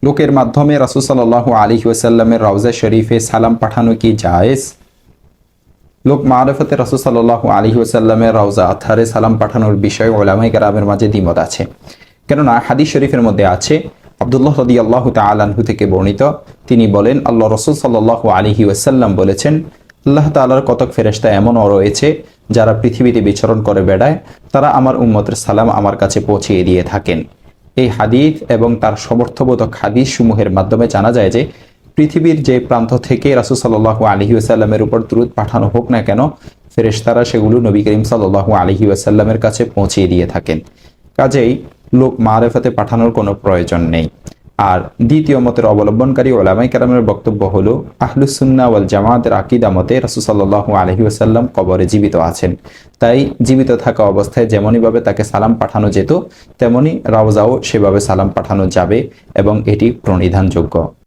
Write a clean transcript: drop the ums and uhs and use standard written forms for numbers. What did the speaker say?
লোকের মাধ্যমে রাসূল সাল্লাল্লাহু আলাইহি ওয়াসাল্লামের রওজা শরীফে সালাম পাঠানো কি জায়েজ? লোক মারফতে রাসূল সাল্লাল্লাহু আলাইহি ওয়াসাল্লামের রওজা আতহারে সালাম পাঠানোর বিষয়ে উলামায়ে কেরামের মাঝে দ্বিমত আছে। কেননা হাদিস শরীফের মধ্যে আছে, আব্দুল্লাহ রাদিয়াল্লাহু তাআলা আনহু থেকে বর্ণিত, তিনি বলেন, আল্লাহ রাসূল সাল্লাল্লাহু আলাইহি ওয়াসাল্লাম বলেছেন, আল্লাহ তাআলার কতক ফেরেশতা এমনও রয়েছে যারা পৃথিবীতে বিচরণ করে বেড়ায়, তারা আমার উম্মতের সালাম আমার কাছে পৌঁছিয়ে দিয়ে থাকেন। এই হাদিস এবং তার সমর্থবোধক হাদিস সমূহের মাধ্যমে জানা যায় যে পৃথিবীর যে প্রান্ত থেকে রাসূল সাল্লাল্লাহু আলাইহি ওয়াসাল্লামের উপর দুরূদ পাঠানো হোক না কেন, ফেরেশতারা সেগুলো নবী করিম সাল্লাল্লাহু আলাইহি ওয়াসাল্লামের কাছে পৌঁছিয়ে দিয়ে থাকেন। কাজেই লোক মারেফতে পাঠানোর কোনো প্রয়োজন নেই। আর দ্বিতীয় মতের অবলম্বনকারী উলামায়ে কেরামের বক্তব্য হলো, আহলুস সুন্নাহ ওয়াল জামাতের আকীদা মতে রাসূল সাল্লাল্লাহু আলাইহি ওয়াসাল্লাম কবরে জীবিত আছেন। তাই জীবিত থাকা অবস্থায় যেমনইভাবে তাকে সালাম পাঠানো যেত, তেমনি রওজাও সেভাবে সালাম পাঠানো যাবে এবং এটি প্রণিধানযোগ্য।